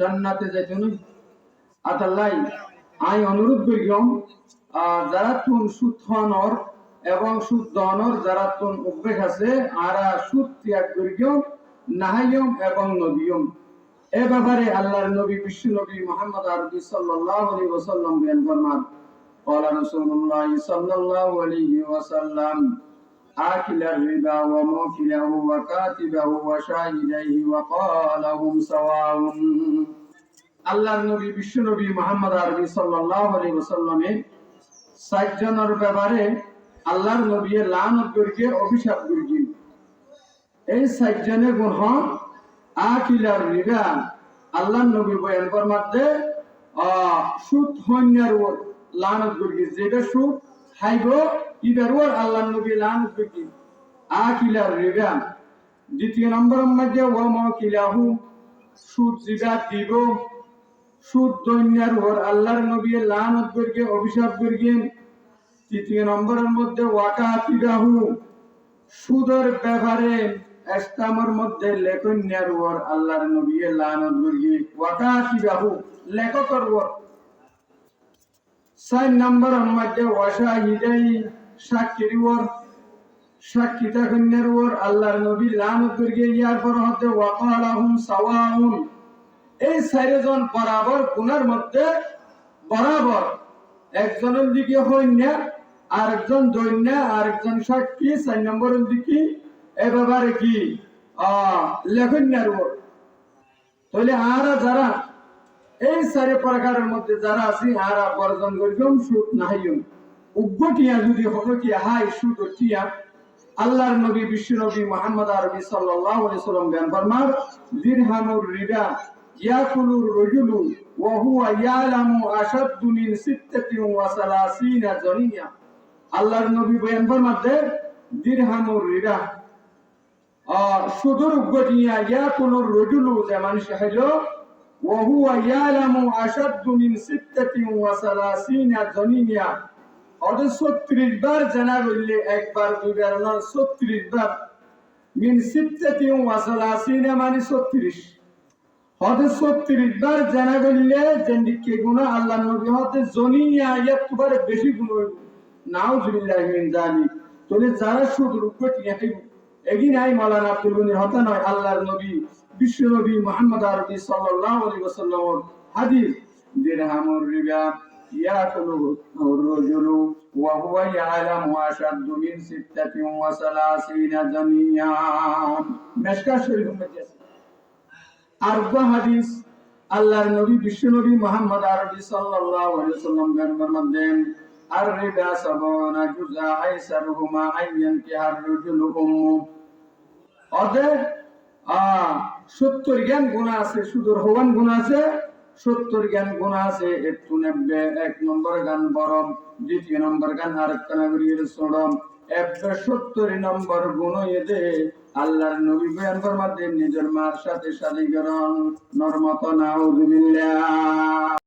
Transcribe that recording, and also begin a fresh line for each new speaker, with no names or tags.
জান্নাতে যাইতে নই আতাল্লাই আই অনুরোধ করিম যারা তুন সুদ খাওয়ানোর এবং সুদ দানোর যারা তুন অভ্যেস আছে আরা সুদ ত্যাগ করিম নাহাইম এবং নবীম এ ব্যাপারে আল্লাহর নবী বিশ্ব নবী মুহাম্মদ আরবি সাল্লাল্লাহু আলাইহি ওয়াসাল্লাম বয়ান ফরমান قال رسول الله صلى الله عليه وسلم آكل الربا وموكله وكاتبه وشاهديه وقال هم سواء আল্লাহর নবী বিশ্ব নবী মুহাম্মদ আরবি সাল্লাল্লাহু আলাইহি ওয়াসাল্লামে সাতজনের ব্যাপারে আল্লাহর নবী লানত করিকে অভিশাপ করিছেন এই সাতজনের গুণ হন আকিলার রিবা আল্লাহর নবী বয়ান ফরমাতে সুদ হন্যার ওর লানত করিছে যেটা সুদ খাইবো ইদার ওর আল্লাহর নবী লানত করিছেন আকিলার রিবা দ্বিতীয় নম্বর মধ্যে ওয়া মাকিলাহু সুদ যেটা দিব সুদ দৈন্যার ওর আল্লাহর নবী লানত করিকে অভিশাপ করিছেন তৃতীয় নম্বরের মধ্যে ওয়াকাতিবাহু সুদের ব্যাপারে ইসলামের মধ্যে লেখন্যার ওর আল্লাহর নবী লানত করিকে ওয়াকাতিবাহু লেখকের ওর চার নম্বরের মধ্যে ওয়াশাহিদাই সাক্ষীর ওর সাক্ষী থাকন্যার ওর আল্লাহর নবী লানত করিকে ইয়ার পর হতে ওয়াকালাহুম সাওয়াউন এই চারজন বরাবর গুনার মধ্যে বরাবর একজনের দিকে হইন্যা আরেকজন দৈন্যা আরেকজন সাক্ষী চার নম্বরের দিকে এ ব্যাপারে কি লেখন্যার ওর তাহলে আরা যারা এই চারি প্রকারের মধ্যে যারা আছে আরা বর্জন করিম সুদ নাহিম উগ্গটিয়া যদি হলো কি হাই সুদ টিয়া আল্লাহর নবী বিশ্ব নবী মুহাম্মদ আরবি সাল্লাল্লাহু আলাইহি ওয়াসাল্লাম বয়ান ফরমান দিরহামুর রিবা ইয়াকুলুর রাজুলু ওয়া হুয়া ইয়ালামু আশাদ্দু মিন 36 জানিয়া আল্লাহর নবী বয়ান ফরমাতে দিরহামুর রিবা সুদুর উগ্গটিয়া ইয়াকুলুর রাজুলু যে মানুষ হলো ওয়া হুয়া ইয়ালামু আশাদ্দু মিন 36 জানিয়া অর্থাৎ 36 বার জানা বললে একবার দুইবার না 36 বার মিন 36 মানে 36 অর্থাৎ 36 বার জানা বললে যেদিকে গুনাহ আল্লাহর নবী হতে জনিয়া একবারে বেশি গুনাহ নাউজুবিল্লাহি মিন যালিক তাহলে যারা সুদ রূপটি এগিয়ে নাই মাওলানা আব্দুল গনি হতা নয় আল্লাহর নবী বিশ্ব নবী মুহাম্মদ আরবি সাল্লাল্লাহু আলাইহি ওয়াসাল্লামের হাদিস দিরহামুর রিবা ইয়াকুলু আর-রাজুলু ওয়া হুয়া ইয়ালামু আশাদ্দু মিন 36 জানিয়া মিশকাত শরীফের মধ্যে আছে আরবা হাদিস আল্লাহর নবী বিশ্ব নবী মুহাম্মদ আরবি সাল্লাল্লাহু আলাইহি ওয়াসাল্লাম ফরমান আর-রিবা সাবানা জুযা আইসারহুমা আইয়ান কিহার রাজুলু উম্মু অর্থাৎ 70 জ্ঞান গুনাহ আছে সুদূর হওয়ান গুনাহ আছে 70 জ্ঞান গুনাহ আছে একটু নেবে এক নম্বর গান বরম দ্বিতীয় নম্বর গান আরেকটা নগরীর সরম 70 নম্বর গুণ এদে আল্লাহর নবী বয়ান ফরমাতে নিজের মার সাথে শাদী করন নরমত নাউযুবিল্লাহ।